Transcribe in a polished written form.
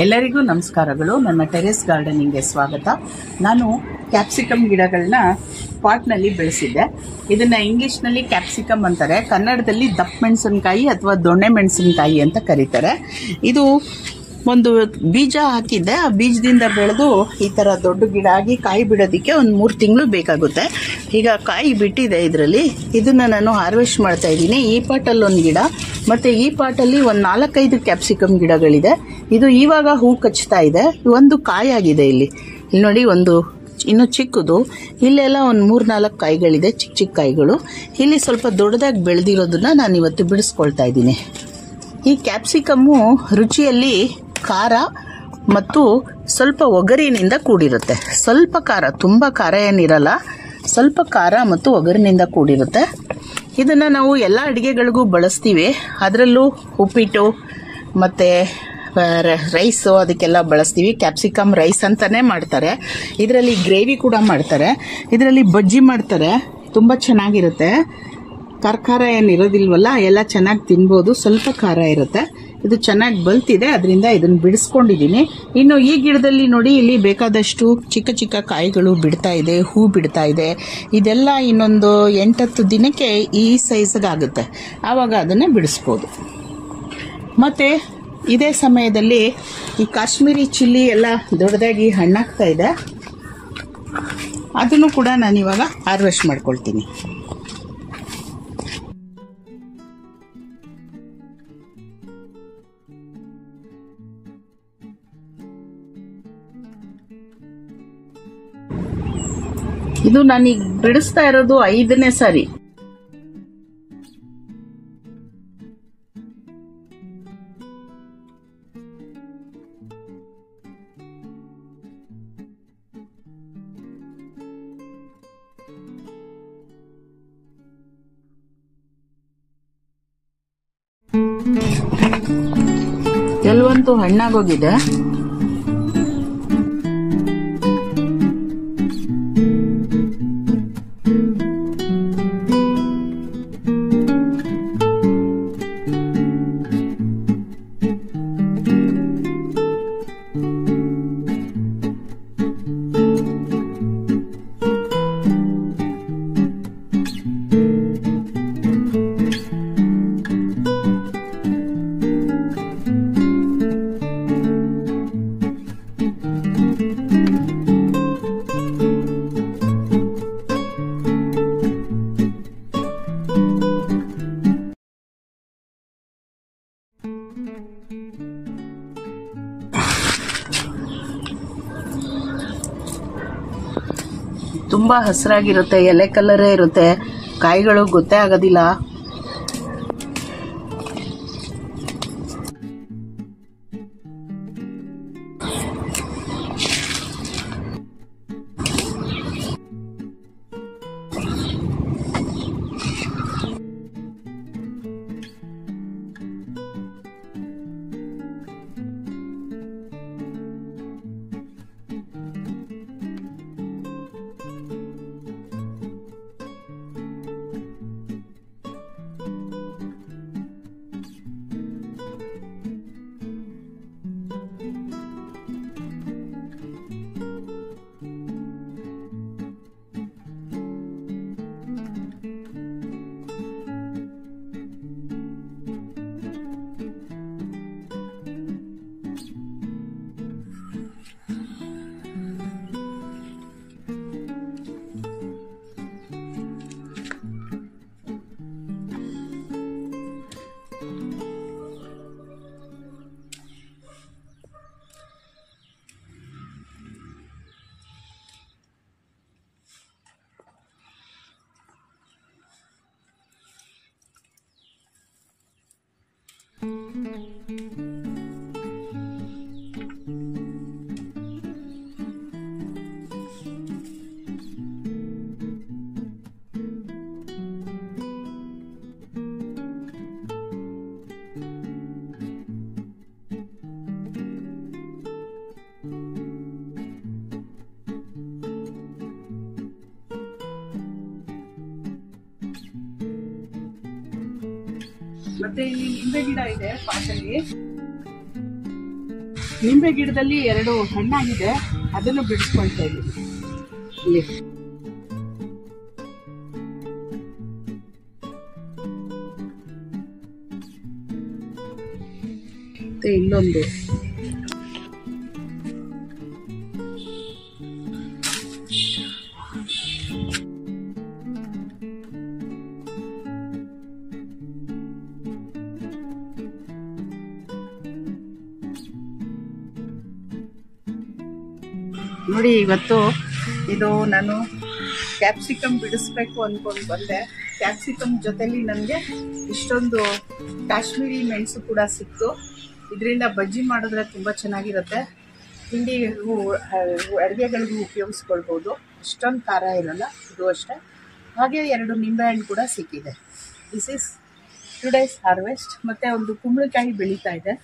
ಎಲ್ಲರಿಗೂ ನಮಸ್ಕಾರಗಳು. ನನ್ನ ಟೆರೆಸ್ ಗಾರ್ಡನಿಂಗ್ಗೆ ಸ್ವಾಗತ. ನಾನು ಕ್ಯಾಪ್ಸಿಕಮ್ ಗಿಡಗಳನ್ನ ಪಾಟ್ನಲ್ಲಿ ಬೆಳೆಸಿದ್ದೆ. ಇದನ್ನ ಇಂಗ್ಲಿಷ್ನಲ್ಲಿ ಕ್ಯಾಪ್ಸಿಕಮ್ ಅಂತಾರೆ, ಕನ್ನಡದಲ್ಲಿ ದಪ್ಪ ಮೆಣಸಿನಕಾಯಿ ಅಥವಾ ದೊಣ್ಣೆ ಮೆಣಸಿನಕಾಯಿ ಅಂತ ಕರೀತಾರೆ. ಇದು ಒಂದು ಬೀಜ ಹಾಕಿದ್ದೆ, ಆ ಬೀಜದಿಂದ ಬೆಳೆದು ಈ ಥರ ದೊಡ್ಡ ಗಿಡ ಆಗಿ ಕಾಯಿ ಬಿಡೋದಕ್ಕೆ ಒಂದು 3 ತಿಂಗಳು ಬೇಕಾಗುತ್ತೆ. ಈಗ ಕಾಯಿ ಬಿಟ್ಟಿದೆ ಇದರಲ್ಲಿ. ಇದನ್ನು ನಾನು ಹಾರ್ವೆಸ್ಟ್ ಮಾಡ್ತಾ ಇದ್ದೀನಿ. ಈ ಪಾಟಲ್ಲಿ ಒಂದು ಗಿಡ ಮತ್ತು ಈ ಪಾಟಲ್ಲಿ ಒಂದು 4-5 ಕ್ಯಾಪ್ಸಿಕಮ್ ಗಿಡಗಳಿದೆ. ಇದು ಇವಾಗ ಹೂ ಕಚ್ತಾ ಇದೆ. ಒಂದು ಕಾಯಾಗಿದೆ ಇಲ್ಲಿ ನೋಡಿ, ಒಂದು ಇನ್ನು ಚಿಕ್ಕದು. ಇಲ್ಲೆಲ್ಲ ಒಂದು 3-4 ಕಾಯಿಗಳಿದೆ, ಚಿಕ್ಕ ಚಿಕ್ಕ ಕಾಯಿಗಳು. ಇಲ್ಲಿ ಸ್ವಲ್ಪ ದೊಡ್ಡದಾಗಿ ಬೆಳೆದಿರೋದನ್ನ ನಾನು ಇವತ್ತು ಬಿಡಿಸ್ಕೊಳ್ತಾ ಇದ್ದೀನಿ. ಈ ಕ್ಯಾಪ್ಸಿಕಮ್ಮು ರುಚಿಯಲ್ಲಿ ಖಾರ ಮತ್ತು ಸ್ವಲ್ಪ ಒಗರಿನಿಂದ ಕೂಡಿರುತ್ತೆ. ಸ್ವಲ್ಪ ಖಾರ, ತುಂಬ ಖಾರ ಏನಿರಲ್ಲ, ಸ್ವಲ್ಪ ಖಾರ ಮತ್ತು ಒಗರಿನಿಂದ ಕೂಡಿರುತ್ತೆ. ಇದನ್ನು ನಾವು ಎಲ್ಲ ಅಡುಗೆಗಳಿಗೂ ಬಳಸ್ತೀವಿ. ಅದರಲ್ಲೂ ಉಪ್ಪಿಟ್ಟು ಮತ್ತು ರೈಸು ಅದಕ್ಕೆಲ್ಲ ಬಳಸ್ತೀವಿ. ಕ್ಯಾಪ್ಸಿಕಮ್ ರೈಸ್ ಅಂತಾನೆ ಮಾಡ್ತಾರೆ. ಇದರಲ್ಲಿ ಗ್ರೇವಿ ಕೂಡ ಮಾಡ್ತಾರೆ, ಇದರಲ್ಲಿ ಬಜ್ಜಿ ಮಾಡ್ತಾರೆ. ತುಂಬ ಚೆನ್ನಾಗಿರುತ್ತೆ. ಖಾರ ಏನಿರೋದಿಲ್ವಲ್ಲ, ಎಲ್ಲ ಚೆನ್ನಾಗಿ ತಿನ್ಬೋದು. ಸ್ವಲ್ಪ ಖಾರ ಇರುತ್ತೆ. ಇದು ಚೆನ್ನಾಗಿ ಬಲ್ತಿದೆ, ಅದರಿಂದ ಇದನ್ನು ಬಿಡಿಸ್ಕೊಂಡಿದ್ದೀನಿ. ಇನ್ನು ಈ ಗಿಡದಲ್ಲಿ ನೋಡಿ, ಇಲ್ಲಿ ಬೇಕಾದಷ್ಟು ಚಿಕ್ಕ ಚಿಕ್ಕ ಕಾಯಿಗಳು ಬಿಡ್ತಾ ಇದೆ, ಹೂ ಬಿಡ್ತಾ ಇದೆ. ಇದೆಲ್ಲ ಇನ್ನೊಂದು 8-10 ದಿನಕ್ಕೆ ಈ ಸೈಜ್ಗಾಗುತ್ತೆ, ಆವಾಗ ಅದನ್ನು ಬಿಡಿಸ್ಬೋದು. ಮತ್ತು ಇದೇ ಸಮಯದಲ್ಲಿ ಈ ಕಾಶ್ಮೀರಿ ಚಿಲ್ಲಿ ಎಲ್ಲ ದೊಡ್ಡದಾಗಿ ಹಣ್ಣಾಗ್ತಾ ಇದೆ. ಅದನ್ನು ಕೂಡ ನಾನಿವಾಗ ಹಾರ್ವೆಸ್ಟ್ ಮಾಡ್ಕೊಳ್ತೀನಿ. ಇದು ನಾನೀಗ ಬಿಡಿಸ್ತಾ ಇರೋದು 5ನೇ ಸಾರಿ. ಕೆಲವಂತೂ ಹಣ್ಣಾಗೋಗಿದೆ. ತುಂಬಾ ಹಸಿರಾಗಿರುತ್ತೆ, ಎಲೆ ಕಲರೇ ಇರುತ್ತೆ, ಕಾಯಿಗಳು ಗೊತ್ತೇ ಆಗೋದಿಲ್ಲ. ಮತ್ತೆ ಇಲ್ಲಿ ನಿಂಬೆ ಗಿಡ ಇದೆ ಪಾಟಲ್ಲಿ. ನಿಂಬೆ ಗಿಡದಲ್ಲಿ 2 ಹಣ್ಣಾಗಿದೆ, ಅದನ್ನು ಬಿಡಿಸ್ಕೊಳ್ತಾ ಇದ್ದೀನಿ ಇಲ್ಲಿ. ಮತ್ತೆ ಇಲ್ಲೊಂದು ನೋಡಿ. ಇವತ್ತು ಇದು ನಾನು ಕ್ಯಾಪ್ಸಿಕಮ್ ಬಿಡಿಸ್ಬೇಕು ಅಂದ್ಕೊಂಡು ಬಂದೆ. ಕ್ಯಾಪ್ಸಿಕಮ್ ಜೊತೆಲಿ ನನಗೆ ಇಷ್ಟೊಂದು ಕಾಶ್ಮೀರಿ ಮೆಣಸು ಕೂಡ ಸಿಕ್ತು. ಇದರಿಂದ ಬಜ್ಜಿ ಮಾಡಿದ್ರೆ ತುಂಬ ಚೆನ್ನಾಗಿರುತ್ತೆ. ತಿಂಡಿ ಅಡುಗೆಗಳಿಗೂ ಉಪಯೋಗಿಸ್ಕೊಳ್ಬೋದು. ಇಷ್ಟೊಂದು ಖಾರ ಇರಲ್ಲ ಇದು ಅಷ್ಟೇ. ಹಾಗೆ 2 ನಿಂಬೆಹಣ್ಣು ಕೂಡ ಸಿಕ್ಕಿದೆ. This is today's harvest. ಮತ್ತು ಒಂದು ಕುಂಬಳಕಾಯಿ ಬೆಳೀತಾ ಇದೆ.